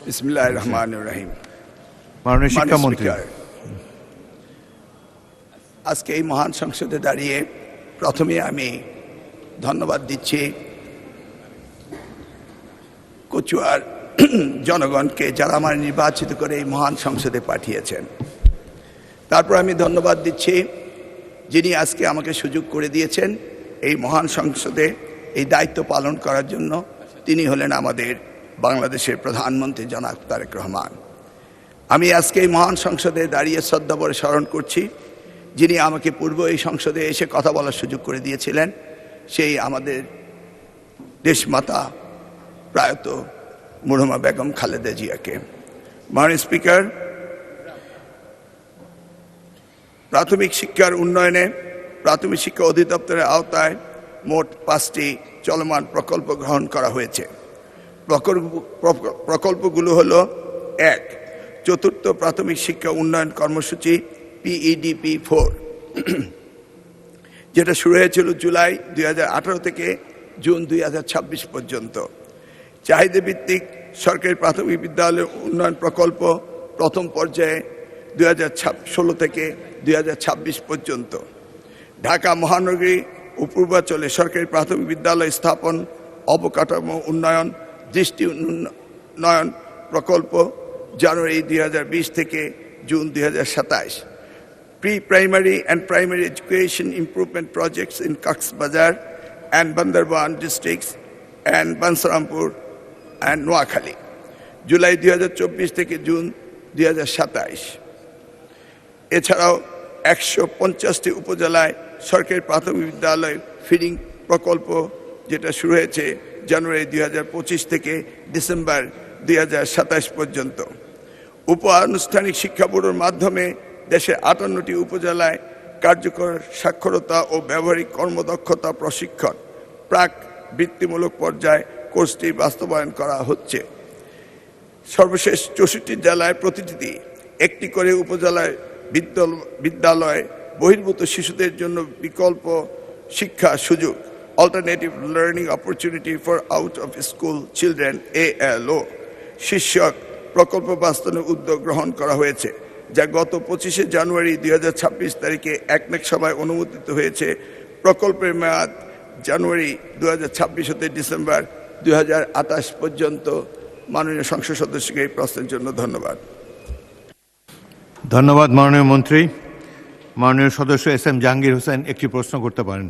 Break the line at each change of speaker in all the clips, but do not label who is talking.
বিসমিল্লাহির রহমানির রহিম।
মাননীয় শিক্ষামন্ত্রী,
আজকে এই মহান সংসদে দাঁড়িয়ে প্রথমে আমি ধন্যবাদ দিচ্ছি কচুয়ার জনগণকে, যারা আমার নির্বাচিত করে এই মহান সংসদে পাঠিয়েছেন। তারপর আমি ধন্যবাদ দিচ্ছি যিনি আজকে আমাকে সুযোগ করে দিয়েছেন এই মহান সংসদে এই দায়িত্ব পালন করার জন্য। তিনি হলেন আমাদের বাংলাদেশের প্রধানমন্ত্রী জনাব তারেক রহমান। আমি আজকে এই মহান সংসদে দাঁড়িয়ে শ্রদ্ধাভরে স্মরণ করছি যিনি আমাকে পূর্ব এই সংসদে এসে কথা বলার সুযোগ করে দিয়েছিলেন, সেই আমাদের দেশমাতা প্রয়াত মরহুমা বেগম খালেদা জিয়াকে। মাননীয় স্পিকার, প্রাথমিক শিক্ষার উন্নয়নে প্রাথমিক শিক্ষা অধিদপ্তরের আওতায় মোট 5টি চলমান প্রকল্প গ্রহণ করা হয়েছে। প্রকল্পগুলো হলো: 1. চতুর্থ প্রাথমিক শিক্ষা উন্নয়ন কর্মসূচি PEDP 4, যেটা শুরু হয়েছিল জুলাই 2018 থেকে জুন 2026 পর্যন্ত। চাহিদা ভিত্তিক সরকারি প্রাথমিক বিদ্যালয় উন্নয়ন প্রকল্প প্রথম পর্যায়ে 2016 থেকে 2026 পর্যন্ত। ঢাকা মহানগরী ও পূর্বাঞ্চলে সরকারি প্রাথমিক বিদ্যালয় স্থাপন, অবকাঠামো উন্নয়ন, দৃষ্টি উন্নয়ন প্রকল্প জানুয়ারি 2020 থেকে June 2027। Pre-primary and primary education improvement projects in Coxbazar and Bandarban districts and Bansarampur and Noakhali, July 2024 থেকে জুন 2027। এছাড়াও 150টি উপজেলায় সরকারি প্রাথমিক বিদ্যালয় ফিডিং প্রকল্প, যেটা শুরু হয়েছে জানুয়ারি 2025 থেকে ডিসেম্বর 2027 পর্যন্ত। উপ আনুষ্ঠানিক শিক্ষা বোর্ডের মাধ্যমে দেশের 58টি উপজেলায় কার্যকর সাক্ষরতা ও ব্যবহারিক কর্মদক্ষতা প্রশিক্ষণ প্রাক বৃত্তিমূলক পর্যায়ে কোর্সটি বাস্তবায়ন করা হচ্ছে। সর্বশেষ 64 জেলায় প্রতিটি একটি করে উপজেলায় বিদ্যালয় বহির্ভূত শিশুদের জন্য বিকল্প শিক্ষা সুযোগ, alternative learning opportunity for out of school children ALO শীর্ষক প্রকল্প বাস্তবায়নের উদ্যোগ গ্রহণ করা হয়েছে, যা গত 25 জানুয়ারি 2026 তারিখে একনেক সভায় অনুমোদিত হয়েছে। প্রকল্পের মেয়াদ জানুয়ারি 2026 হতে ডিসেম্বর 2028 পর্যন্ত। মাননীয় সংসদ সদস্যকে এই প্রশ্নের জন্য ধন্যবাদ।
ধন্যবাদ মাননীয় মন্ত্রী। মাননীয় সদস্য SM জাহাঙ্গীর হোসেন একটি প্রশ্ন করতে পারেন।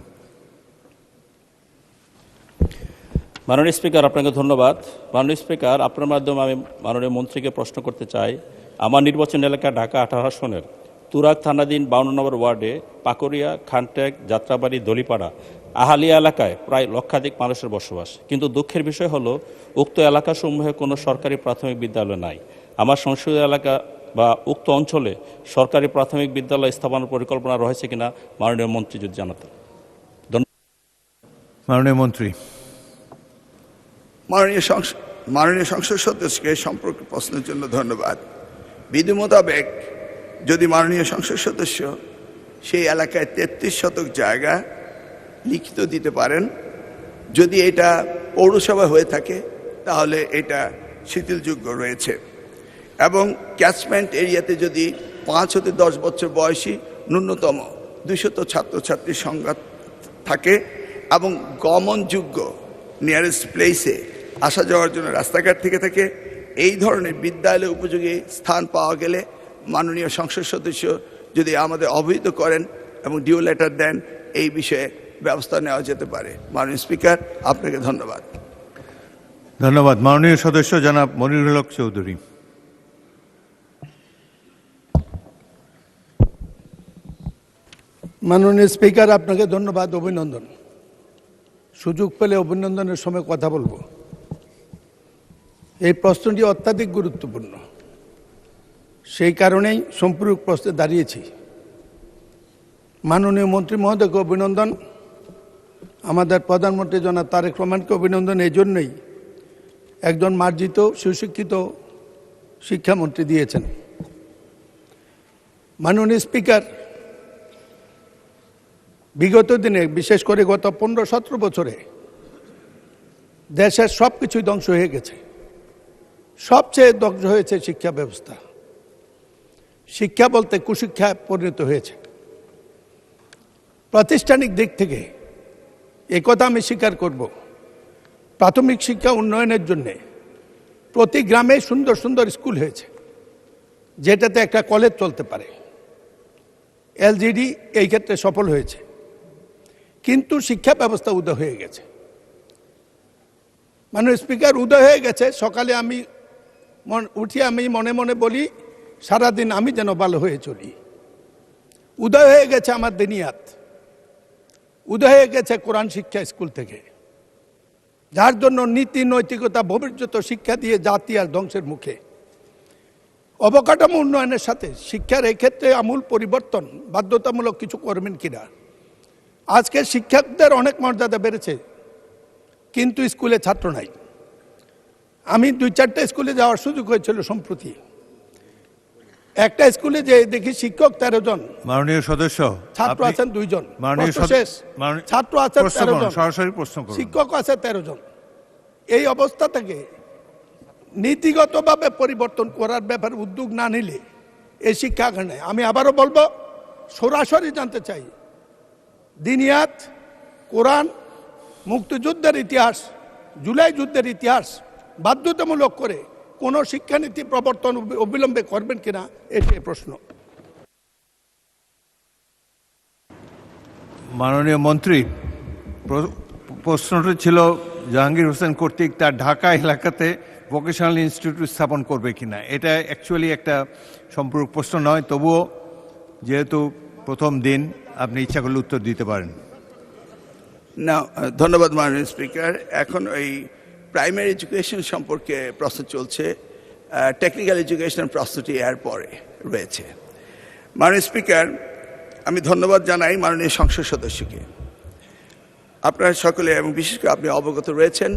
মাননীয় স্পিকার, আপনাকে ধন্যবাদ। মাননীয় স্পিকার, আপনার মাধ্যমে আমি মাননীয় মন্ত্রীকে প্রশ্ন করতে চাই। আমার নির্বাচন এলাকা ঢাকা 18 আসনের তুরাগ থানাধীন 52 নম্বর ওয়ার্ডে পাকুড়িয়া, খানটেক, যাত্রাবাড়ি, দলিপাড়া, আহালিয়া এলাকায় প্রায় লক্ষাধিক মানুষের বসবাস। কিন্তু দুঃখের বিষয় হলো উক্ত এলাকাসমূহে কোনো সরকারি প্রাথমিক বিদ্যালয় নাই। আমার সংসদীয় এলাকা বা উক্ত অঞ্চলে সরকারি প্রাথমিক বিদ্যালয় স্থাপনের পরিকল্পনা রয়েছে কিনা মাননীয় মন্ত্রী যদি জানাতেন।
মাননীয় মন্ত্রী।
মাননীয় সংসদ সদস্যকে সম্পর্কে প্রশ্নের জন্য ধন্যবাদ। বিধি মোতাবেক যদি মাননীয় সংসদ সদস্য সেই এলাকায় 33 শতক জায়গা লিখিত দিতে পারেন, যদি এটা পৌরসভা হয়ে থাকে তাহলে এটা শিথিলযোগ্য রয়েছে, এবং ক্যাচমেন্ট এরিয়াতে যদি 5 হতে 10 বছর বয়সী ন্যূনতম 200 ছাত্রছাত্রীর সংখ্যা থাকে এবং গমনযোগ্য নিয়ারেস্ট প্লেসে আসা যাওয়ার জন্য রাস্তাঘাট থেকে থাকে, এই ধরনের বিদ্যালয় উপযোগী স্থান পাওয়া গেলে মাননীয় সংসদ সদস্য যদি আমাদের অবহিত করেন এবং ডিউ লেটার দেন, এই বিষয়ে ব্যবস্থা নেওয়া যেতে পারে। মাননীয় স্পিকার, আপনাকে ধন্যবাদ।
ধন্যবাদ। মাননীয় সদস্য জনাব মনিরুল হক চৌধুরী।
মাননীয় স্পিকার, আপনাকে ধন্যবাদ, অভিনন্দন। সুযোগ পেলে অভিনন্দনের সময় কথা বলবো। এই প্রশ্নটি অত্যাধিক গুরুত্বপূর্ণ, সেই কারণেই সম্পূরক প্রশ্নে দাঁড়িয়েছি। মাননীয় মন্ত্রী মহোদয়কে অভিনন্দন, আমাদের প্রধানমন্ত্রী জনাব তারেক রহমানকে অভিনন্দন এই জন্যই একজন মার্জিত সুশিক্ষিত শিক্ষামন্ত্রী দিয়েছেন। মাননীয় স্পিকার, বিগত দিনে বিশেষ করে গত 15-17 বছরে দেশের সব কিছুই ধ্বংস হয়ে গেছে। সবচেয়ে দগ্ধ হয়েছে শিক্ষা ব্যবস্থা। শিক্ষা বলতে কুশিক্ষায় পরিণত হয়েছে। প্রাতিষ্ঠানিক দিক থেকে একথা আমি স্বীকার করব, প্রাথমিক শিক্ষা উন্নয়নের জন্য প্রতি গ্রামে সুন্দর সুন্দর স্কুল হয়েছে, যেটাতে একটা কলেজ চলতে পারে। এলজিডি এই ক্ষেত্রে সফল হয়েছে, কিন্তু শিক্ষা ব্যবস্থা উদয় হয়ে গেছে। মাননীয় স্পিকার, উদয় হয়ে গেছে। সকালে আমি উঠি, আমি মনে মনে বলি সারাদিন আমি যেন ভালো হয়ে চলি। উদয় হয়ে গেছে আমার দিনিয়াত, উদয় হয়ে গেছে কোরআন শিক্ষা স্কুল থেকে, যার জন্য নীতি নৈতিকতা ভবিষ্যৎ শিক্ষা দিয়ে জাতি আর ধ্বংসের মুখে। অবকাঠামো উন্নয়নের সাথে শিক্ষার এই ক্ষেত্রে আমূল পরিবর্তন বাধ্যতামূলক কিছু করবেন কিনা। আজকে শিক্ষকদের অনেক মর্যাদা বেড়েছে, কিন্তু স্কুলে ছাত্র নাই। আমি 2-4টা স্কুলে যাওয়ার সুযোগ হয়েছিল সম্প্রতি। একটা স্কুলে যে দেখি শিক্ষক 13 জন,
মাননীয় সদস্য,
ছাত্র আছেন 2 জন।
মাননীয়
শেষ, ছাত্র আছেন 13 জন,
সরাসরি প্রশ্ন করুন।
শিক্ষক আছে 13 জন। এই অবস্থা থেকে নীতিগতভাবে পরিবর্তন করার ব্যাপারে উদ্যোগ না নিলে এই শিক্ষা নেই। আমি আবারও বলবো, সরাসরি জানতে চাই দিনিয়াত, কোরআন, মুক্তিযুদ্ধের ইতিহাস, জুলাই যুদ্ধের ইতিহাস বাধ্যতামূলক করে কোন শিক্ষানীতি প্রবর্তন অবিলম্বে করবেন কিনা, এটাই প্রশ্ন।
মাননীয় মন্ত্রী, প্রশ্নটি ছিল জাহাঙ্গীর হোসেন কর্তৃক তার ঢাকা এলাকাতে ভোকেশনাল ইনস্টিটিউট স্থাপন করবে কিনা। এটা অ্যাকচুয়ালি একটা সম্পূরক প্রশ্ন নয়, তবুও যেহেতু প্রথম দিন আপনি ইচ্ছা করলে উত্তর দিতে পারেন।
না, ধন্যবাদ মাননীয় স্পিকার। এখন ওই প্রাইমারি এডুকেশন সম্পর্কে প্রশ্ন চলছে, টেকনিক্যাল এডুকেশনের প্রশ্নটি এর পরে রয়েছে। মাননীয় স্পিকার, আমি ধন্যবাদ জানাই মাননীয় সংসদ সদস্যকে। আপনারা সকলে এবং বিশেষ করে আপনি অবগত রয়েছেন,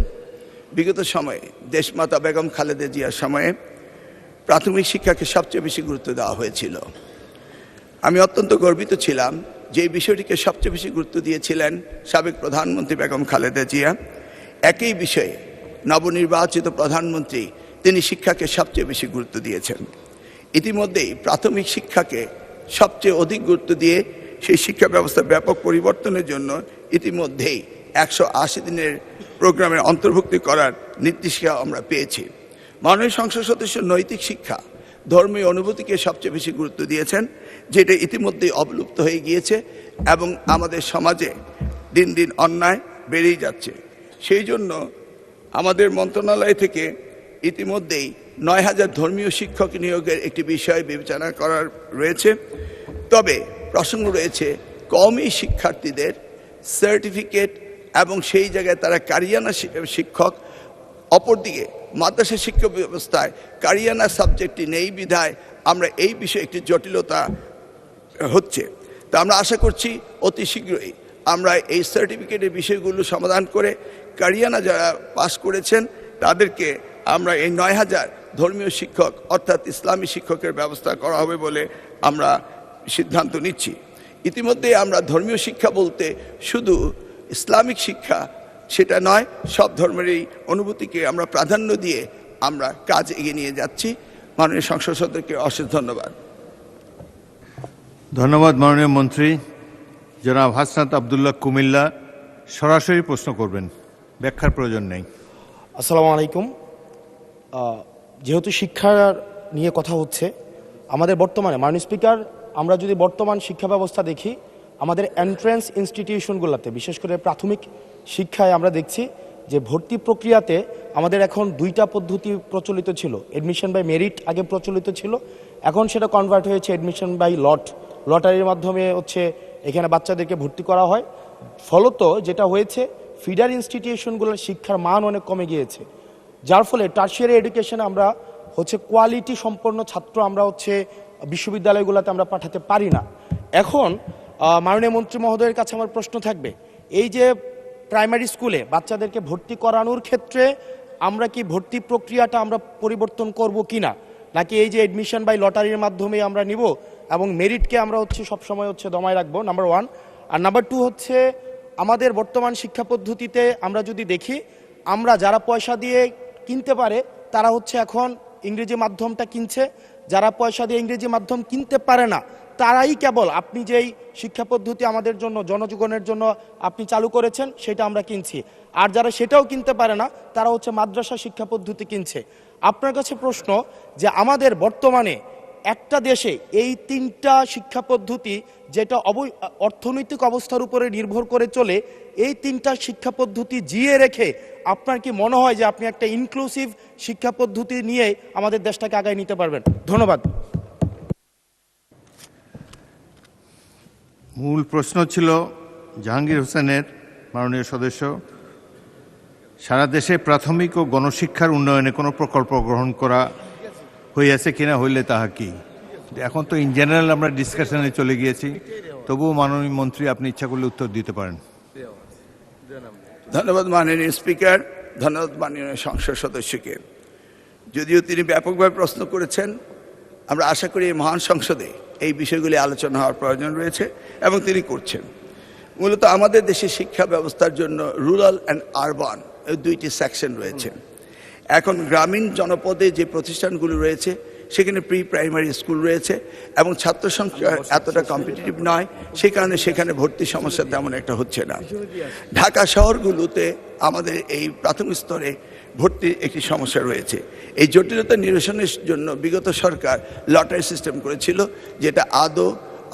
বিগত সময়ে দেশমাতা বেগম খালেদা জিয়ার সময়ে প্রাথমিক শিক্ষাকে সবচেয়ে বেশি গুরুত্ব দেওয়া হয়েছিল। আমি অত্যন্ত গর্বিত ছিলাম যে এই বিষয়টিকে সবচেয়ে বেশি গুরুত্ব দিয়েছিলেন সাবেক প্রধানমন্ত্রী বেগম খালেদা জিয়া। একই বিষয়ে নবনির্বাচিত প্রধানমন্ত্রী তিনি শিক্ষাকে সবচেয়ে বেশি গুরুত্ব দিয়েছেন। ইতিমধ্যেই প্রাথমিক শিক্ষাকে সবচেয়ে অধিক গুরুত্ব দিয়ে সেই শিক্ষা ব্যবস্থার ব্যাপক পরিবর্তনের জন্য ইতিমধ্যেই 180 দিনের প্রোগ্রামের অন্তর্ভুক্তি করার নির্দেশিকা আমরা পেয়েছি। মাননীয় সংসদ সদস্য নৈতিক শিক্ষা, ধর্মীয় অনুভূতিকে সবচেয়ে বেশি গুরুত্ব দিয়েছেন, যেটা ইতিমধ্যেই অবলুপ্ত হয়ে গিয়েছে এবং আমাদের সমাজে দিন দিন অন্যায় বেড়েই যাচ্ছে। সেই জন্য আমাদের মন্ত্রণালয় থেকে ইতিমধ্যেই 9000 ধর্মীয় শিক্ষক নিয়োগের একটি বিষয় বিবেচনা করার রয়েছে। তবে প্রসঙ্গ রয়েছে কওমি শিক্ষার্থীদের সার্টিফিকেট এবং সেই জায়গায় তারা কারিয়ানা শিক্ষক। অপরদিকে মাদ্রাসা শিক্ষা ব্যবস্থায় কারিয়ানা সাবজেক্টটি নেই বিধায় আমরা এই বিষয়ে একটি জটিলতা হচ্ছে। তা আমরা আশা করছি অতি শীঘ্রই আমরা এই সার্টিফিকেটের বিষয়গুলো সমাধান করে কারিয়ানা যারা পাস করেছেন তাদেরকে আমরা এই 9000 ধর্মীয় শিক্ষক অর্থাৎ ইসলামী শিক্ষকের ব্যবস্থা করা হবে বলে আমরা সিদ্ধান্ত নিচ্ছি। ইতিমধ্যে আমরা ধর্মীয় শিক্ষা বলতে শুধু ইসলামিক শিক্ষা সেটা নয়, সব ধর্মেরই অনুভূতিকে আমরা প্রাধান্য দিয়ে আমরা কাজ এগিয়ে নিয়ে যাচ্ছি। মাননীয় সংসদ সদস্যকে অশেষ ধন্যবাদ।
ধন্যবাদ মাননীয় মন্ত্রী। জনাব হাসনাত আবদুল্লাহ কুমিল্লা সরাসরি প্রশ্ন করবেন, ব্যাখ্যার প্রয়োজন নেই।
আসসালামু আলাইকুম। যেহেতু শিক্ষা নিয়ে কথা হচ্ছে, আমাদের বর্তমানে মাননীয় স্পিকার, আমরা যদি বর্তমান শিক্ষা ব্যবস্থা দেখি, আমাদের এন্ট্রান্স ইনস্টিটিউশনগুলোতে বিশেষ করে প্রাথমিক শিক্ষায় আমরা দেখছি যে ভর্তি প্রক্রিয়াতে আমাদের এখন 2টা পদ্ধতি প্রচলিত ছিল। এডমিশন বাই মেরিট আগে প্রচলিত ছিল, এখন সেটা কনভার্ট হয়েছে এডমিশন বাই লটারির মাধ্যমে হচ্ছে এখানে বাচ্চাদেরকে ভর্তি করা হয়। ফলত যেটা হয়েছে, ফিডার ইনস্টিটিউশনগুলোর শিক্ষার মান অনেক কমে গিয়েছে, যার ফলে টার্সিয়ারি এডুকেশনে আমরা হচ্ছে কোয়ালিটি সম্পন্ন ছাত্র আমরা হচ্ছে বিশ্ববিদ্যালয়গুলোতে আমরা পাঠাতে পারি না। এখন মাননীয় মন্ত্রী মহোদয়ের কাছে আমার প্রশ্ন থাকবে, এই যে প্রাইমারি স্কুলে বাচ্চাদেরকে ভর্তি করানোর ক্ষেত্রে আমরা কি ভর্তি প্রক্রিয়াটা আমরা পরিবর্তন করব কিনা, নাকি এই যে এডমিশন বাই লটারির মাধ্যমে আমরা নিব এবং মেরিটকে আমরা হচ্ছে সবসময় হচ্ছে দমায় রাখবো, নাম্বার 1। আর নাম্বার 2 হচ্ছে আমাদের বর্তমান শিক্ষা পদ্ধতিতে আমরা যদি দেখি, আমরা যারা পয়সা দিয়ে কিনতে পারে তারা হচ্ছে এখন ইংরেজি মাধ্যমটা কিনছে। যারা পয়সা দিয়ে ইংরেজি মাধ্যম কিনতে পারে না তারাই কেবল আপনি যেই শিক্ষা পদ্ধতি আমাদের জন্য জনজীবনের জন্য আপনি চালু করেছেন সেটা আমরা কিনছি। আর যারা সেটাও কিনতে পারে না তারা হচ্ছে মাদ্রাসা শিক্ষা পদ্ধতি কিনছে। আপনার কাছে প্রশ্ন যে আমাদের বর্তমানে একটা দেশে এই তিনটা শিক্ষা পদ্ধতি যেটা অর্থনৈতিক অবস্থার উপরে নির্ভর করে চলে, এই তিনটা শিক্ষা পদ্ধতি জিয়ে রেখে আপনার কি মনে হয় যে আপনি একটা ইনক্লুসিভ শিক্ষা পদ্ধতি নিয়ে আমাদের দেশটাকে আগায় নিতে পারবেন? ধন্যবাদ।
মূল প্রশ্ন ছিল জাহাঙ্গীর হোসেনের, মাননীয় সদস্য, সারা দেশে প্রাথমিক ও গণশিক্ষার উন্নয়নে কোনো প্রকল্প গ্রহণ করা হইয়াছে কিনা, হইলে তাহা কি? এখন তো ইন জেনারেল আমরা ডিসকাশনে চলে গিয়েছি, তবুও মাননীয় মন্ত্রী আপনি ইচ্ছা করলে উত্তর দিতে পারেন।
ধন্যবাদ মাননীয় স্পিকার, ধন্যবাদ মাননীয় সংসদ সদস্যকে। যদিও তিনি ব্যাপকভাবে প্রশ্ন করেছেন, আমরা আশা করি এই মহান সংসদে এই বিষয়গুলি আলোচনা হওয়ার প্রয়োজন রয়েছে এবং তিনি করছেন। মূলত আমাদের দেশে শিক্ষা ব্যবস্থার জন্য রুরাল অ্যান্ড আরবান এই দুইটি সেকশন রয়েছে। এখন গ্রামীণ জনপদে যে প্রতিষ্ঠানগুলো রয়েছে সেখানে প্রি প্রাইমারি স্কুল রয়েছে এবং ছাত্র সংখ্যা এতটা কম্পিটিটিভ নয়, সে কারণে সেখানে ভর্তি সমস্যা তেমন একটা হচ্ছে না। ঢাকা শহরগুলোতে আমাদের এই প্রাথমিক স্তরে ভর্তির একটি সমস্যা রয়েছে। এই জটিলতা নিরসনের জন্য বিগত সরকার লটারি সিস্টেম করেছিল, যেটা আদৌ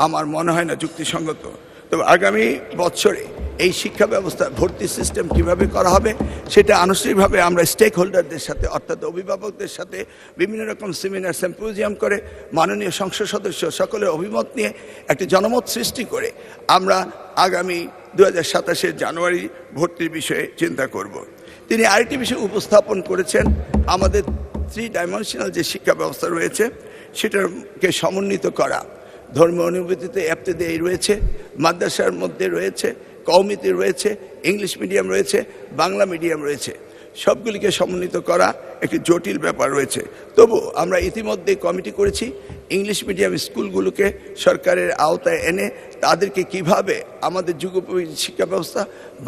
আমার মনে হয় না যুক্তিসঙ্গত। তবে আগামী বছরে এই শিক্ষা ব্যবস্থা ভর্তি সিস্টেম কিভাবে করা হবে সেটা আনুষ্ঠানিকভাবে আমরা স্টেক হোল্ডারদের সাথে অর্থাৎ অভিভাবকদের সাথে বিভিন্ন রকম সেমিনার সিম্পোজিয়াম করে মাননীয় সংসদ সদস্য সকলের অভিমত নিয়ে একটি জনমত সৃষ্টি করে আমরা আগামী 2027 জানুয়ারি ভর্তির বিষয়ে চিন্তা করব। তিনি আরেকটি বিষয় উপস্থাপন করেছেন, আমাদের 3 ডাইমেনশনাল যে শিক্ষা ব্যবস্থা রয়েছে সেটাকে সমন্বিত করা। ধর্মীয় অনুভূতিতে এফতেদায়ী রয়েছে, মাদ্রাসার মধ্যে রয়েছে, কওমিতে রয়েছে, ইংলিশ মিডিয়াম রয়েছে, বাংলা মিডিয়াম রয়েছে, সবগুলিকে সমন্বিত করা একটি জটিল ব্যাপার রয়েছে। তবু আমরা ইতিমধ্যে কমিটি করেছি ইংলিশ মিডিয়াম স্কুলগুলোকে সরকারের আওতায় এনে তাদেরকে কিভাবে আমাদের যুগোপযোগী শিক্ষা ব্যবস্থা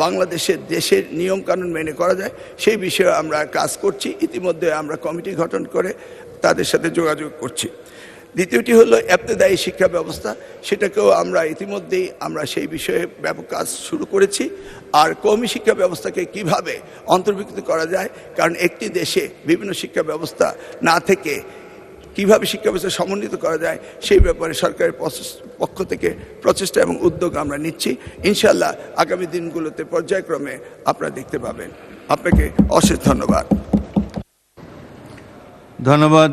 বাংলাদেশের দেশের নিয়মকানুন মেনে করা যায় সেই বিষয়ে আমরা কাজ করছি। ইতিমধ্যে আমরা কমিটি গঠন করে তাদের সাথে যোগাযোগ করছি। দ্বিতীয়টি হলো এফতেদায়ী শিক্ষা ব্যবস্থা, সেটাকেও আমরা ইতিমধ্যেই আমরা সেই বিষয়ে ব্যাপক কাজ শুরু করেছি। আর কওমি শিক্ষা ব্যবস্থাকে কিভাবে অন্তর্ভুক্ত করা যায়, কারণ একটি দেশে বিভিন্ন শিক্ষা ব্যবস্থা না থেকে কিভাবে শিক্ষা ব্যবস্থা সমন্বিত করা যায় সেই ব্যাপারে সরকারের পক্ষ থেকে প্রচেষ্টা এবং উদ্যোগ আমরা নিচ্ছি। ইনশাআল্লাহ আগামী দিনগুলোতে পর্যায়ক্রমে আপনারা দেখতে পাবেন। আপনাকে অশেষ ধন্যবাদ।
ধন্যবাদ।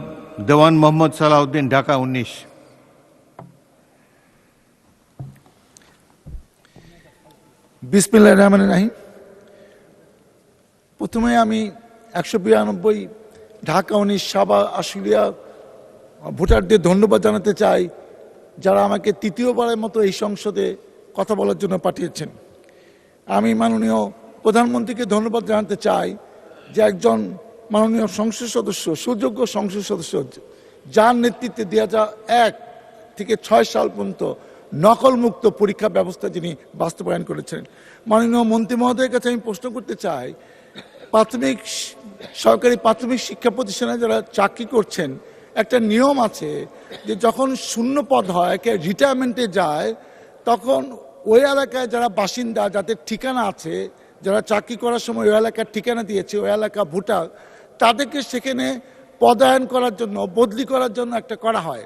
দেওয়ান মোহাম্মদ সালাউদ্দিন, ঢাকা 19।
বিসমিল্লাহির রহমানির রহিম। প্রথমে আমি 192 ঢাকা 19 সাবা আশুলিয়া ভোটারদের ধন্যবাদ জানাতে চাই, যারা আমাকে তৃতীয়বারের মতো এই সংসদে কথা বলার জন্য পাঠিয়েছেন। আমি মাননীয় প্রধানমন্ত্রীকে ধন্যবাদ জানাতে চাই যে একজন মাননীয় সংসদ সদস্য, সুযোগ্য সংসদ সদস্য, যার নেতৃত্বে 2001 থেকে 6 সাল পর্যন্ত নকলমুক্ত পরীক্ষা ব্যবস্থা যিনি বাস্তবায়ন করেছেন। মাননীয় মন্ত্রী মহোদয়ের কাছে আমি প্রশ্ন করতে চাই, সরকারি প্রাথমিক শিক্ষা প্রতিষ্ঠানে যারা চাকরি করছেন, একটা নিয়ম আছে যে যখন শূন্য পদ হয়, কে রিটায়ারমেন্টে যায়, তখন ওই এলাকায় যারা বাসিন্দা, যাদের ঠিকানা আছে, যারা চাকরি করার সময় ওই এলাকার ঠিকানা দিয়েছে, ওই এলাকা ভোটার, তাদেরকে সেখানে পদায়ন করার জন্য, বদলি করার জন্য একটা করা হয়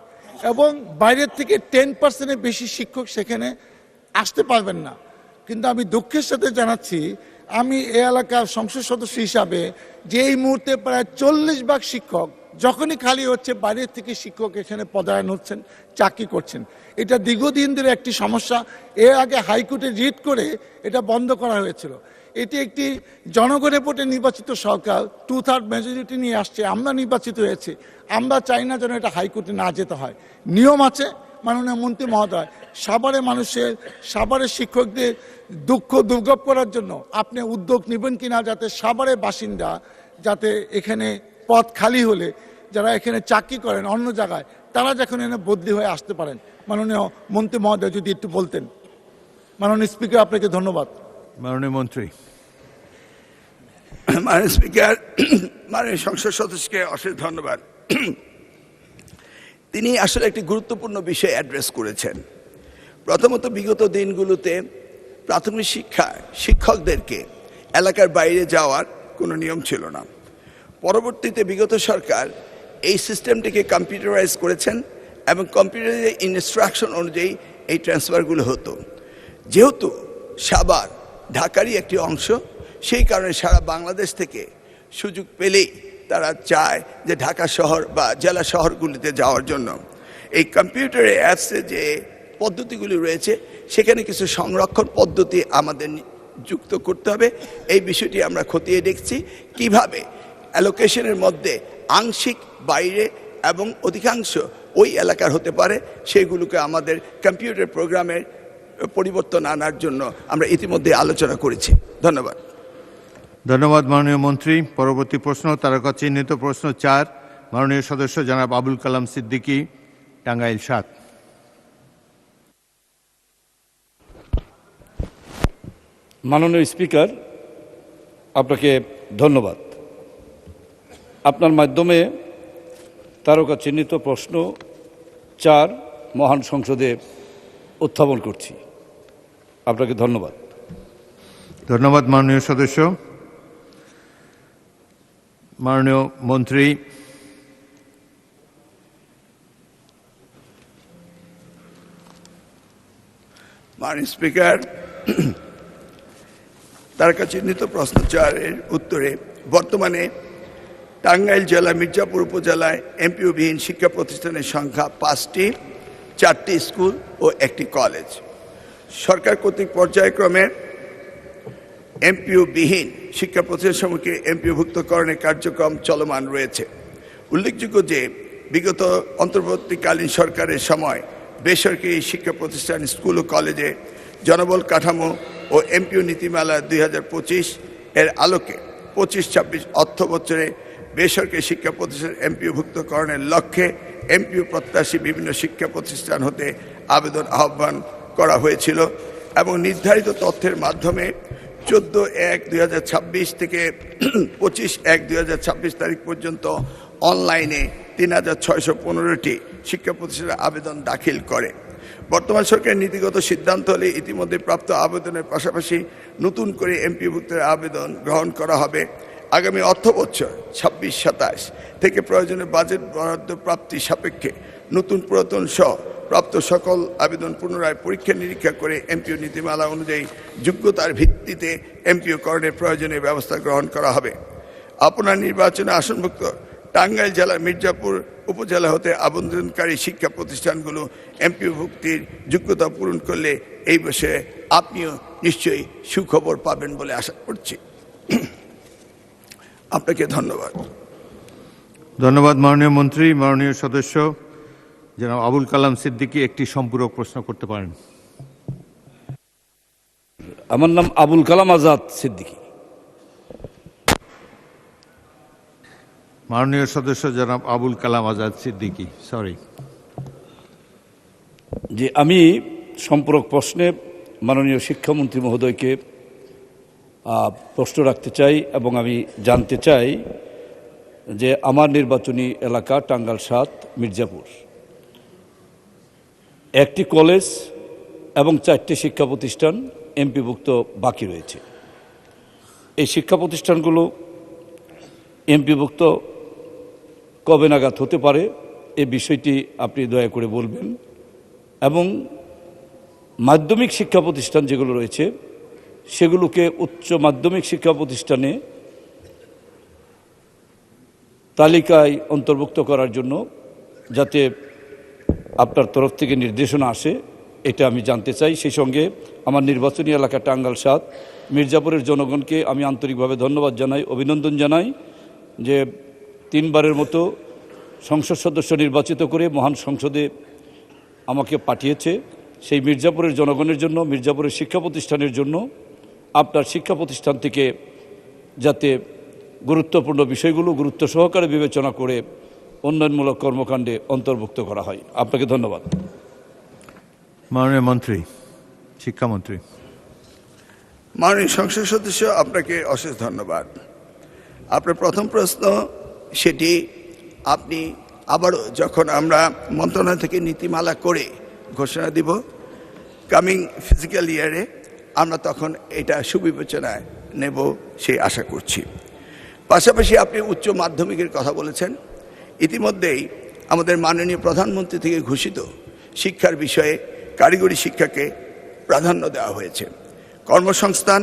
এবং বাইরের থেকে 10%-এর বেশি শিক্ষক সেখানে আসতে পারবেন না। কিন্তু আমি দুঃখের সাথে জানাচ্ছি, আমি এই এলাকার সংসদ সদস্য হিসাবে যে এই মুহূর্তে প্রায় 40% শিক্ষক যখনই খালি হচ্ছে, বাইরের থেকে শিক্ষক এখানে পদায়ন হচ্ছেন, চাকরি করছেন। এটা দীর্ঘদিন ধরে একটি সমস্যা। এর আগে হাইকোর্টে রিট করে এটা বন্ধ করা হয়েছিল। এটি একটি জনগণের ভোটে নির্বাচিত সরকার 2/3 মেজরিটি নিয়ে আসছে, আমরা নির্বাচিত হয়েছে। আমরা চাই না যেন এটা হাইকোর্টে না যেতে হয়। নিয়ম আছে মাননীয় মন্ত্রী মহোদয়, সাভারের শিক্ষকদের দুঃখ দুর্ভোগ করার জন্য আপনি উদ্যোগ নেবেন কিনা, যাতে সাভারের বাসিন্দা যাতে এখানে পদ খালি হলে যারা এখানে চাকরি করেন অন্য জায়গায়, তারা যখন এখানে বদলি হয়ে আসতে পারেন। মাননীয় মন্ত্রী মহোদয় যদি একটু বলতেন। মাননীয় স্পিকার, আপনাকে ধন্যবাদ।
মাননীয় মন্ত্রী।
মাননীয় স্পিকার, মাননীয় সংসদ সদস্যকে অশেষ ধন্যবাদ। তিনি আসলে একটি গুরুত্বপূর্ণ বিষয় অ্যাড্রেস করেছেন। প্রথমত, বিগত দিনগুলোতে প্রাথমিক শিক্ষায় শিক্ষকদেরকে এলাকার বাইরে যাওয়ার কোনো নিয়ম ছিল না। পরবর্তীতে বিগত সরকার এই সিস্টেমটিকে কম্পিউটারাইজ করেছেন এবং কম্পিউটারাইজ ইনস্ট্রাকশন অনুযায়ী এই ট্রান্সফারগুলো হতো। যেহেতু সাভার ঢাকারই একটি অংশ, সেই কারণে সারা বাংলাদেশ থেকে সুযোগ পেলেই তারা চায় যে ঢাকা শহর বা জেলা শহরগুলিতে যাওয়ার জন্য। এই কম্পিউটারে অ্যাপসে যে পদ্ধতিগুলি রয়েছে সেখানে কিছু সংরক্ষণ পদ্ধতি আমাদের যুক্ত করতে হবে। এই বিষয়টি আমরা খতিয়ে দেখছি কিভাবে অ্যালোকেশনের মধ্যে আংশিক বাইরে এবং অধিকাংশ ওই এলাকার হতে পারে, সেগুলোকে আমাদের কম্পিউটার প্রোগ্রামের পরিবর্তন আনার জন্য আমরা ইতিমধ্যে আলোচনা করেছি। ধন্যবাদ।
ধন্যবাদ মাননীয় মন্ত্রী। পরবর্তী প্রশ্ন, তারকা চিহ্নিত প্রশ্ন 4, মাননীয় সদস্য জনাব আবুল কালাম সিদ্দিকী, টাঙ্গাইল 7।
মাননীয় স্পিকার, আপনাকে ধন্যবাদ। আপনার মাধ্যমে তারকা চিহ্নিত প্রশ্ন 4 মহান সংসদে উত্থাপন করছি। আপনাকে ধন্যবাদ।
ধন্যবাদ মাননীয় সদস্য। মাননীয় মন্ত্রী,
মাননীয় স্পিকার, তারকা চিহ্নিত প্রশ্ন 4-এর উত্তরে বর্তমানে টাঙ্গাইল জেলা মির্জাপুর উপজেলায় এমপিওবিহীন শিক্ষা প্রতিষ্ঠানের সংখ্যা 5টি, 4টি স্কুল ও 1টি কলেজ। সরকার কর্তৃক পর্যায়ক্রমে এমপিওবিহীন শিক্ষা প্রতিষ্ঠানসমূহকে এমপিওভুক্তকরণের কার্যক্রম চলমান রয়েছে। উল্লেখযোগ্য যে বিগত অন্তর্বর্তীকালীন সরকারের সময় বেসরকারি শিক্ষা প্রতিষ্ঠান, স্কুল ও কলেজে জনবল কাঠামো ও এমপিও নীতিমালা 2025 এর আলোকে 25-26 অর্থ বছরে বেসরকারি শিক্ষা প্রতিষ্ঠান এমপিওভুক্তকরণের লক্ষ্যে এমপিও প্রত্যাশী বিভিন্ন শিক্ষা প্রতিষ্ঠান হতে আবেদন আহ্বান করা হয়েছিল এবং নির্ধারিত তথ্যের মাধ্যমে 14/1/2026 থেকে 25/1/2026 তারিখ পর্যন্ত অনলাইনে 3615টি শিক্ষা প্রতিষ্ঠানের আবেদন দাখিল করে। বর্তমান সরকারের নীতিগত সিদ্ধান্ত হলে ইতিমধ্যে প্রাপ্ত আবেদনের পাশাপাশি নতুন করে এমপিওভুক্তের আবেদন গ্রহণ করা হবে। আগামী অর্থ বছর 26-27 থেকে প্রয়োজনীয় বাজেট বরাদ্দ প্রাপ্তি সাপেক্ষে নতুন পুরাতন সহ প্রাপ্ত সকল আবেদন পুনরায় পরীক্ষা নিরীক্ষা করে এমপিও নীতিমালা অনুযায়ী যোগ্যতার ভিত্তিতে এমপিওকরণের প্রয়োজনীয় ব্যবস্থা গ্রহণ করা হবে। আপনার নির্বাচনে আসনভুক্ত টাঙ্গাইল জেলার মির্জাপুর উপজেলা হতে আবেদনকারী শিক্ষা প্রতিষ্ঠানগুলো এমপিওভুক্তির যোগ্যতা পূরণ করলে এই বিষয়ে আপনিও নিশ্চয়ই সুখবর পাবেন বলে আশা করছি। আপনাকে ধন্যবাদ।
ধন্যবাদ মাননীয় মন্ত্রী। মাননীয় সদস্য জনাব আবুল কালাম সিদ্দিকী একটি সম্পূরক প্রশ্ন করতে পারেন।
আমার নাম আবুল কালাম আজাদ সিদ্দিকী।
মাননীয় সদস্য জনাব আবুল কালাম আজাদ সিদ্দিকী, সরি।
যে আমি সম্পূরক প্রশ্নে মাননীয় শিক্ষামন্ত্রী মহোদয়কে প্রশ্ন রাখতে চাই এবং আমি জানতে চাই যে আমার নির্বাচনী এলাকা টাঙ্গাইল 7 মির্জাপুর, 1টি কলেজ এবং 4টি শিক্ষা প্রতিষ্ঠান এমপিভুক্ত বাকি রয়েছে। এই শিক্ষা প্রতিষ্ঠানগুলো এমপিভুক্ত কবে নাগাদ হতে পারে এই বিষয়টি আপনি দয়া করে বলবেন, এবং মাধ্যমিক শিক্ষা প্রতিষ্ঠান যেগুলো রয়েছে সেগুলোকে উচ্চ মাধ্যমিক শিক্ষা প্রতিষ্ঠানে তালিকায় অন্তর্ভুক্ত করার জন্য যাতে আপনার তরফ থেকে নির্দেশনা আসে এটা আমি জানতে চাই। সেই সঙ্গে আমার নির্বাচনী এলাকা টাঙ্গাইল 7 মির্জাপুরের জনগণকে আমি আন্তরিকভাবে ধন্যবাদ জানাই, অভিনন্দন জানাই যে 3বারের মতো সংসদ সদস্য নির্বাচিত করে মহান সংসদে আমাকে পাঠিয়েছে। সেই মির্জাপুরের জনগণের জন্য, মির্জাপুরের শিক্ষা প্রতিষ্ঠানের জন্য আপনার শিক্ষা প্রতিষ্ঠান থেকে যাতে গুরুত্বপূর্ণ বিষয়গুলো গুরুত্ব সহকারে বিবেচনা করে উন্নয়নমূলক কর্মকাণ্ডে অন্তর্ভুক্ত করা হয়। আপনাকে ধন্যবাদ।
মাননীয় মন্ত্রী, শিক্ষামন্ত্রী।
মাননীয় সংসদ সদস্য, আপনাকে অশেষ ধন্যবাদ। আপনার প্রথম প্রশ্ন, সেটি আপনি আবারও যখন আমরা মন্ত্রণালয় থেকে নীতিমালা করে ঘোষণা দিব কামিং ফিজিক্যাল ইয়ারে, আমরা তখন এটা সুবিবেচনায় নেব সেই আশা করছি। পাশাপাশি আপনি উচ্চ মাধ্যমিকের কথা বলেছেন। ইতিমধ্যেই আমাদের মাননীয় প্রধানমন্ত্রী থেকে ঘোষিত শিক্ষার বিষয়ে কারিগরি শিক্ষাকে প্রাধান্য দেওয়া হয়েছে। কর্মসংস্থান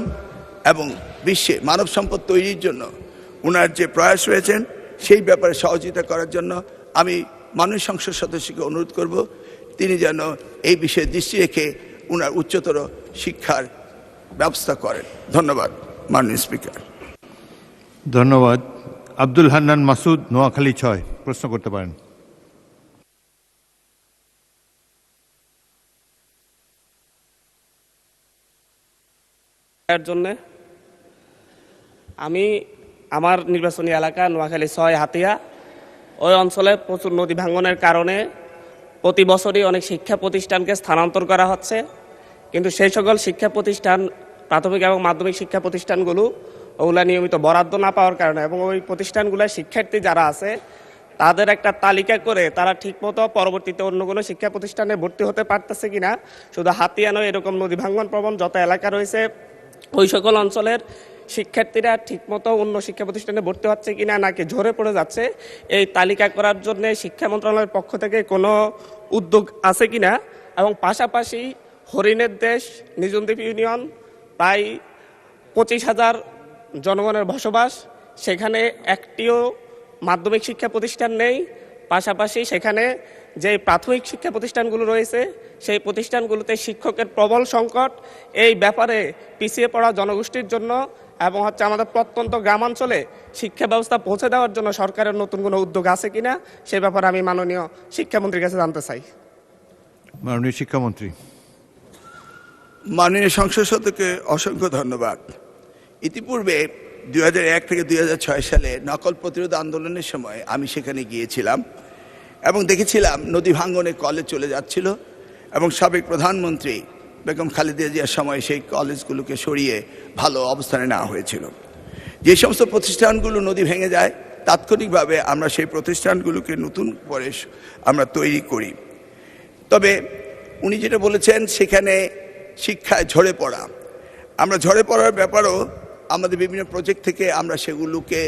এবং বিশ্বে মানব সম্পদ তৈরির জন্য ওনার যে প্রয়াস রয়েছেন সেই ব্যাপারে সহযোগিতা করার জন্য আমি মাননীয় সংসদ সদস্যকে অনুরোধ করব তিনি যেন এই বিষয়ে দৃষ্টি রেখে ওনার উচ্চতর শিক্ষার ব্যবস্থা করেন। ধন্যবাদ মাননীয় স্পিকার।
ধন্যবাদ। আব্দুল হান্নান মাসুদ, নোয়াখালী 6, প্রশ্ন করতে পারেন।
এর জন্য আমি আমার নির্বাচনী এলাকা নোয়াখালী 6 হাতিয়া, ওই অঞ্চলে প্রচুর নদী ভাঙনের কারণে প্রতি বছরই অনেক শিক্ষা প্রতিষ্ঠানকে স্থানান্তর করা হচ্ছে, কিন্তু সেই সকল শিক্ষা প্রতিষ্ঠান, প্রাথমিক এবং মাধ্যমিক শিক্ষা প্রতিষ্ঠানগুলো ওগুলা নিয়মিত বরাদ্দ না পাওয়ার কারণে এবং ওই প্রতিষ্ঠানগুলোর শিক্ষার্থী যারা আছে তাদের একটা তালিকা করে তারা ঠিকমতো পরবর্তীতে অন্য কোনো শিক্ষা প্রতিষ্ঠানে ভর্তি হতে পারতেছে কিনা, শুধু হাতিয়া নয়, এরকম নদী ভাঙন প্রবণ যত এলাকা রয়েছে ওই সকল অঞ্চলের শিক্ষার্থীরা ঠিকমতো অন্য শিক্ষা প্রতিষ্ঠানে ভর্তি হচ্ছে কিনা নাকি ঝরে পড়ে যাচ্ছে, এই তালিকা করার জন্য শিক্ষা মন্ত্রণালয়ের পক্ষ থেকে কোনো উদ্যোগ আছে কিনা, এবং পাশাপাশি হরিণের দেশ নিজনদ্বীপ ইউনিয়ন প্রায় 25,000 জনগণের বসবাস, সেখানে একটিও মাধ্যমিক শিক্ষা প্রতিষ্ঠান নেই। পাশাপাশি সেখানে যে প্রাথমিক শিক্ষা প্রতিষ্ঠানগুলো রয়েছে সেই প্রতিষ্ঠানগুলোতে শিক্ষকের প্রবল সংকট। এই ব্যাপারে পিছিয়ে পড়া জনগোষ্ঠীর জন্য এবং আমাদের প্রত্যন্ত গ্রামাঞ্চলে শিক্ষা ব্যবস্থা পৌঁছে দেওয়ার জন্য সরকারের নতুন কোনো উদ্যোগ আছে কিনা সে ব্যাপারে আমি মাননীয় শিক্ষামন্ত্রীর কাছে জানতে চাই।
মাননীয় শিক্ষামন্ত্রী।
মাননীয় সংসদ সদস্যকে অসংখ্য ধন্যবাদ। ইতিপূর্বে 2001 থেকে 2006 সালে নকল প্রতিরোধ আন্দোলনের সময় আমি সেখানে গিয়েছিলাম এবং দেখেছিলাম নদী ভাঙ্গনে কলেজ চলে যাচ্ছিল এবং সাবেক প্রধানমন্ত্রী বেগম খালেদা জিয়ার সময় সেই কলেজগুলোকে সরিয়ে ভালো অবস্থানে নেওয়া হয়েছিল। যে সমস্ত প্রতিষ্ঠানগুলো নদী ভেঙে যায় তাৎক্ষণিকভাবে আমরা সেই প্রতিষ্ঠানগুলোকে নতুন করে আমরা তৈরি করি। তবে উনি যেটা বলেছেন সেখানে শিক্ষায় ঝরে পড়া, আমরা ঝরে পড়ার ব্যাপারও আমাদের বিভিন্ন প্রজেক্ট থেকে আমরা সেগুলোকে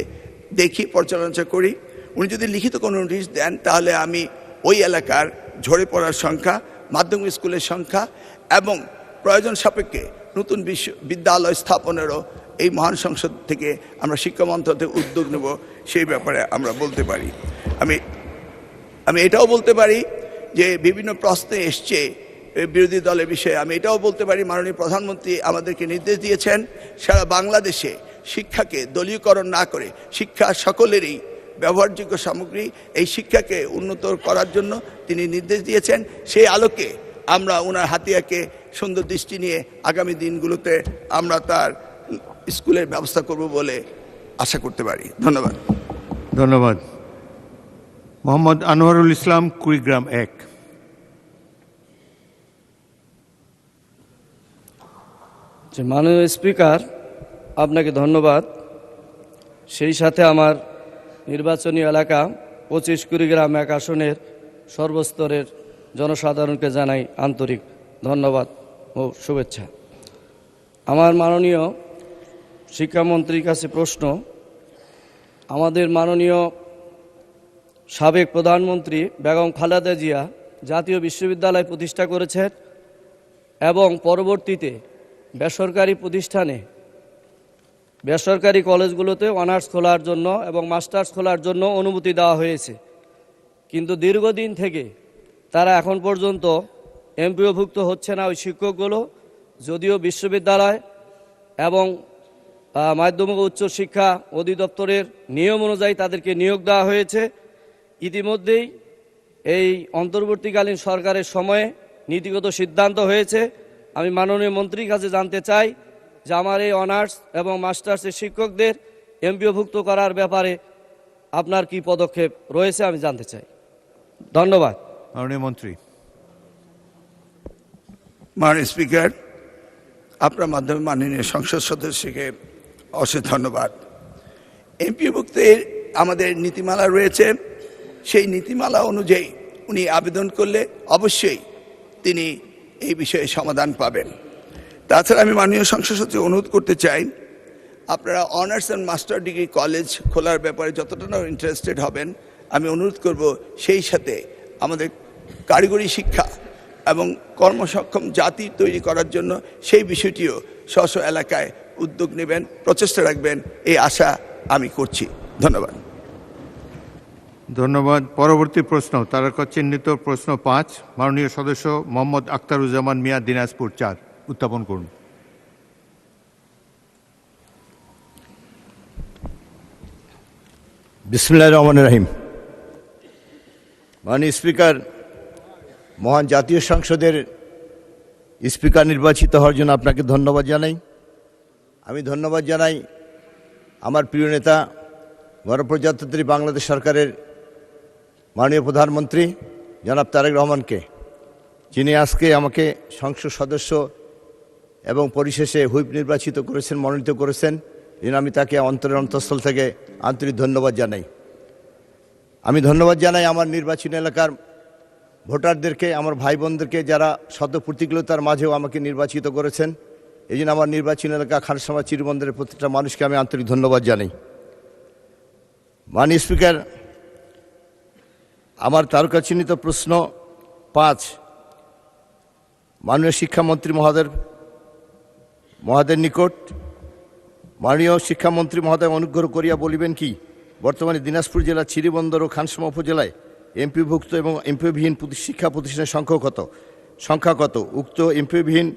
দেখি, পর্যালোচনা করি। উনি যদি লিখিত কোনো নোটিশ দেন তাহলে আমি ওই এলাকার ঝরে পড়ার সংখ্যা, মাধ্যমিক স্কুলের সংখ্যা এবং প্রয়োজন সাপেক্ষে নতুন বিদ্যালয় স্থাপনেরও এই মহান সংসদ থেকে আমরা শিক্ষা মন্ত্রণালয় উদ্যোগ নেব সেই ব্যাপারে আমরা বলতে পারি। আমি এটাও বলতে পারি যে বিভিন্ন প্রশ্নে এসছে বিরোধী দলের বিষয়ে, আমি এটাও বলতে পারি মাননীয় প্রধানমন্ত্রী আমাদেরকে নির্দেশ দিয়েছেন সারা বাংলাদেশে শিক্ষাকে দলীয়করণ না করে শিক্ষা সকলেরই ব্যবহারযোগ্য সামগ্রী, এই শিক্ষাকে উন্নত করার জন্য তিনি নির্দেশ দিয়েছেন। সেই আলোকে আমরা ওনার হাতিয়াকে সুন্দর দৃষ্টি নিয়ে আগামী দিনগুলোতে আমরা তার স্কুলের ব্যবস্থা করব বলে আশা করতে পারি। ধন্যবাদ।
ধন্যবাদ। মোহাম্মদ আনোয়ারুল ইসলাম, কুড়িগ্রাম 1।
মাননীয় স্পিকার, আপনাকে ধন্যবাদ। সেই সাথে আমার নির্বাচনী এলাকা 25 কুড়িগ্রাম 1 আসনের সর্বস্তরের জনসাধারণকে জানাই আন্তরিক ধন্যবাদ ও শুভেচ্ছা। আমার মাননীয় শিক্ষামন্ত্রীর কাছে প্রশ্ন, আমাদের মাননীয় সাবেক প্রধানমন্ত্রী বেগম খালেদা জিয়া জাতীয় বিশ্ববিদ্যালয় প্রতিষ্ঠা করেছেন এবং পরবর্তীতে বেসরকারি কলেজগুলোতে অনার্স খোলার জন্য এবং মাস্টার্স খোলার জন্য অনুমতি দেওয়া হয়েছে, কিন্তু দীর্ঘদিন থেকে তারা এখন পর্যন্ত এমপিওভুক্ত হচ্ছে না ওই শিক্ষকগুলো। যদিও বিশ্ববিদ্যালয় এবং মাধ্যমিক উচ্চ শিক্ষা অধিদপ্তরের নিয়ম অনুযায়ী তাদেরকে নিয়োগ দেওয়া হয়েছে। ইতিমধ্যেই এই অন্তর্বর্তীকালীন সরকারের সময়ে নীতিগত সিদ্ধান্ত হয়েছে। আমি মাননীয় মন্ত্রীর কাছে জানতে চাই যে আমার এই অনার্স এবং মাস্টার্সের শিক্ষকদের এমপিওভুক্ত করার ব্যাপারে আপনার কি পদক্ষেপ রয়েছে আমি জানতে চাই। ধন্যবাদ।
মাননীয় মন্ত্রী।
মাননীয় স্পিকার, আপনার মাধ্যমে মাননীয় সংসদ সদস্যকে অশেষ ধন্যবাদ। এমপিওভুক্তের আমাদের নীতিমালা রয়েছে, সেই নীতিমালা অনুযায়ী উনি আবেদন করলে অবশ্যই তিনি এই বিষয়ে সমাধান পাবেন। তাছাড়া আমি মাননীয় সংসদ সচিবকে অনুরোধ করতে চাই, আপনারা honours and master degree college খোলার ব্যাপারে যতটা না ইন্টারেস্টেড হবেন, আমি অনুরোধ করব সেই সাথে আমাদের কারিগরি শিক্ষা এবং কর্মসক্ষম জাতি তৈরি করার জন্য সেই বিষয়টিও স্ব স্ব এলাকায় উদ্যোগ নেবেন, প্রচেষ্টা রাখবেন, এই আশা আমি করছি। ধন্যবাদ।
ধন্যবাদ। পরবর্তী প্রশ্ন তারকা চিহ্নিত প্রশ্ন 5, মাননীয় সদস্য মোহাম্মদ আখতারুজ্জামান মিয়া, দিনাজপুর 4, উত্থাপন করুন।
বিসমিল্লাহির রহমানির রহিম। মাননীয় স্পিকার, মহান জাতীয় সংসদের স্পিকার নির্বাচিত হওয়ার জন্য আপনাকে ধন্যবাদ জানাই। আমি ধন্যবাদ জানাই আমার প্রিয় নেতা গণপ্রজাতন্ত্রী বাংলাদেশ সরকারের মাননীয় প্রধানমন্ত্রী জনাব তারেক রহমানকে, যিনি আজকে আমাকে সংসদ সদস্য এবং পরিশেষে হুইপ নির্বাচিত করেছেন, মনোনীত করেছেন। আমি তাকে অন্তরের অন্তঃস্থল থেকে আন্তরিক ধন্যবাদ জানাই। আমি ধন্যবাদ জানাই আমার নির্বাচনী এলাকার ভোটারদেরকে, আমার ভাই বোনদেরকে, যারা শত প্রতিকূলতার মাঝেও আমাকে নির্বাচিত করেছেন। এই জন্য আমার নির্বাচনী এলাকা খানসামা চিরবন্দরের প্রত্যেকটা মানুষকে আমি আন্তরিক ধন্যবাদ জানাই। মাননীয় স্পিকার, আমার তারকা চিহ্নিত প্রশ্ন 5, মাননীয় শিক্ষামন্ত্রী মহোদয়ের নিকট। মাননীয় শিক্ষামন্ত্রী মহোদয় অনুগ্রহ করিয়া বলিবেন কি, বর্তমানে দিনাজপুর জেলার চিরিবন্দর ও খানসামা উপজেলায় এমপিভুক্ত এবং এমপিওবিহীন শিক্ষা প্রতিষ্ঠানের সংখ্যা কত? উক্ত এমপিওবিহীন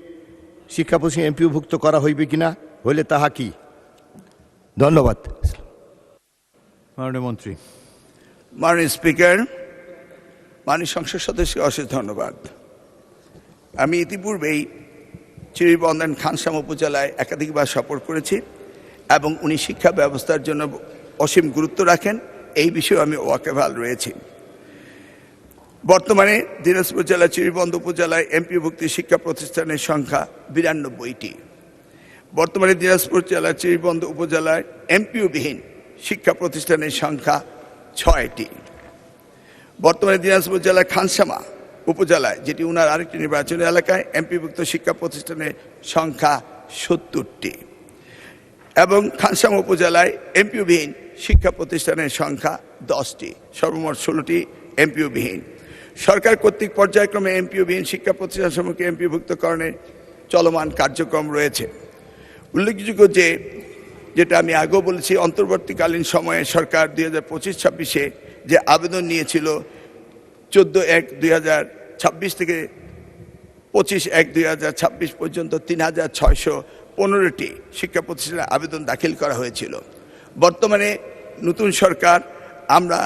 শিক্ষা প্রতিষ্ঠান এমপিওভুক্ত করা হইবে কিনা, হইলে তাহা কি? ধন্যবাদ।
মাননীয় মন্ত্রী।
মাননীয় স্পিকার, মাননীয় সংসদ সদস্যকে অশেষ ধন্যবাদ। আমি ইতিপূর্বেই চিরিবন্দর খানসামা উপজেলায় একাধিকবার সফর করেছি এবং উনি শিক্ষা ব্যবস্থার জন্য অসীম গুরুত্ব রাখেন, এই বিষয়ে আমি ওয়াকিবহাল রয়েছি। বর্তমানে দিনাজপুর জেলা চিরিবন্দর উপজেলায় এমপিওভুক্ত শিক্ষা প্রতিষ্ঠানের সংখ্যা 92টি। বর্তমানে দিনাজপুর জেলা চিরিবন্দর উপজেলায় এমপিওবিহীন শিক্ষা প্রতিষ্ঠানের সংখ্যা 6টি। বর্তমানে দিনাজপুর জেলার খানসামা উপজেলায়, যেটি উনার আরেকটি নির্বাচনী এলাকায়, এমপিভুক্ত শিক্ষা প্রতিষ্ঠানের সংখ্যা 70টি এবং খানসামা উপজেলায় এমপিওবিহীন শিক্ষা প্রতিষ্ঠানের সংখ্যা 10টি, সর্বমোট 16টি এমপিওবিহীন। সরকার কর্তৃক পর্যায়ক্রমে এমপিওবিহীন শিক্ষা প্রতিষ্ঠানসমূহকে এমপিভুক্তকরণের চলমান কার্যক্রম রয়েছে। উল্লেখযোগ্য যেটা আমি আগেও বলেছি, অন্তর্বর্তীকালীন সময়ে সরকার 2025-26 যে আবেদন নিয়েছিল, 14/1/2026 থেকে 25/1/2026 পর্যন্ত 3615টি শিক্ষা প্রতিষ্ঠানে আবেদন দাখিল করা হয়েছিল। বর্তমানে নতুন সরকার, আমরা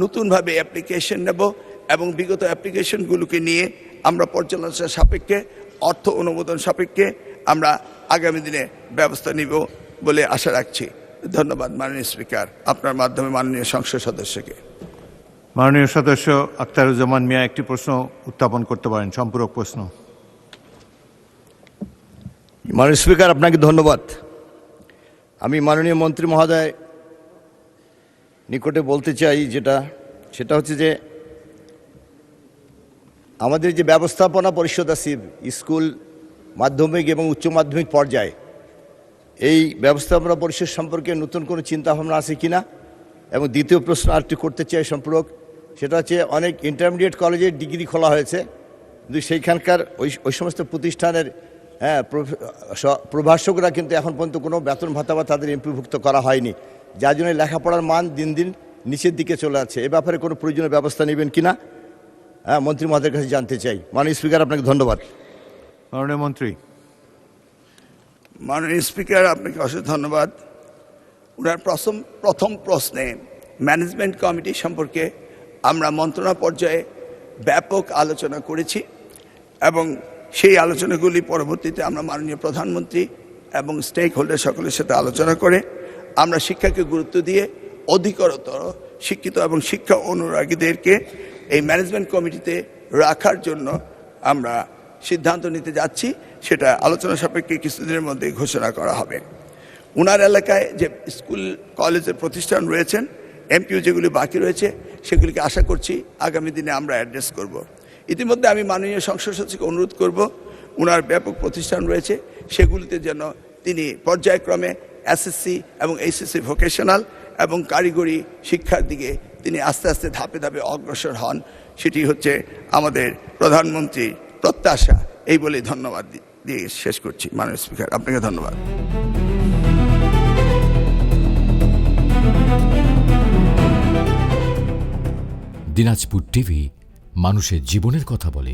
নতুনভাবে অ্যাপ্লিকেশন নেব এবং বিগত অ্যাপ্লিকেশনগুলোকে নিয়ে আমরা পর্যালোচনা সাপেক্ষে, অর্থ অনুমোদন সাপেক্ষে আমরা আগামী দিনে ব্যবস্থা নিব বলে আশা রাখছি। ধন্যবাদ মাননীয় স্পিকার, আপনার মাধ্যমে মাননীয় সংসদ সদস্যকে।
মাননীয় সদস্য আখতারুজ্জামান মিয়া একটি প্রশ্ন উত্থাপন করতে পারেন, সম্পূরক প্রশ্ন।
মাননীয় স্পিকার, আপনাকে ধন্যবাদ। আমি মাননীয় মন্ত্রী মহোদয় নিকটে বলতে চাই সেটা হচ্ছে যে আমাদের যে ব্যবস্থাপনা পরিষদ আছে স্কুল, মাধ্যমিক এবং উচ্চ মাধ্যমিক পর্যায়ে, এই ব্যবস্থাপনা পরিষদ সম্পর্কে নতুন কোনো চিন্তাভাবনা আছে কিনা? এবং দ্বিতীয় প্রশ্ন আরেকটি করতে চাই সম্পূরক, সেটা হচ্ছে অনেক ইন্টারমিডিয়েট কলেজে ডিগ্রি খোলা হয়েছে, কিন্তু সেইখানকার ওই সমস্ত প্রতিষ্ঠানের প্রভাষকরা কিন্তু এখন পর্যন্ত কোনো বেতন ভাতা বা তাদের এমপিভুক্ত করা হয়নি, যার জন্য লেখাপড়ার মান দিন দিন নিচের দিকে চলে যাচ্ছে। এ ব্যাপারে কোনো প্রয়োজনীয় ব্যবস্থা নেবেন কিনা মন্ত্রী মহোদয়ের কাছে জানতে চাই। মাননীয় স্পিকার, আপনাকে ধন্যবাদ।
মাননীয় মন্ত্রী।
মাননীয় স্পিকার, আপনাকে অশেষ ধন্যবাদ। ওনার প্রথম প্রশ্নে ম্যানেজমেন্ট কমিটি সম্পর্কে আমরা মন্ত্রণা পর্যায়ে ব্যাপক আলোচনা করেছি এবং সেই আলোচনাগুলি পরবর্তীতে আমরা মাননীয় প্রধানমন্ত্রী এবং স্টেক হোল্ডার সকলের সাথে আলোচনা করে আমরা শিক্ষাকে গুরুত্ব দিয়ে অধিকতর শিক্ষিত এবং শিক্ষা অনুরাগীদেরকে এই ম্যানেজমেন্ট কমিটিতে রাখার জন্য আমরা সিদ্ধান্ত নিতে যাচ্ছি। সেটা আলোচনা সাপেক্ষে কিছুদিনের মধ্যে ঘোষণা করা হবে। ওনার এলাকায় যে স্কুল কলেজের প্রতিষ্ঠান রয়েছেন, এমপিও যেগুলি বাকি রয়েছে, সেগুলিকে আশা করছি আগামী দিনে আমরা অ্যাড্রেস করব। ইতিমধ্যে আমি মাননীয় সংসদ সচিবকে অনুরোধ করব, ওনার ব্যাপক প্রতিষ্ঠান রয়েছে সেগুলিতে যেন তিনি পর্যায়ক্রমে এসএসসি এবং এইচএসসি ভোকেশনাল এবং কারিগরি শিক্ষার দিকে তিনি আস্তে আস্তে ধাপে ধাপে অগ্রসর হন। সেটি হচ্ছে আমাদের প্রধানমন্ত্রীর প্রত্যাশা। এই বলে ধন্যবাদ দিয়ে শেষ করছি। মাননীয় স্পিকার, আপনাকে ধন্যবাদ।
দিনাজপুর টিভি, মানুষের জীবনের কথা বলে।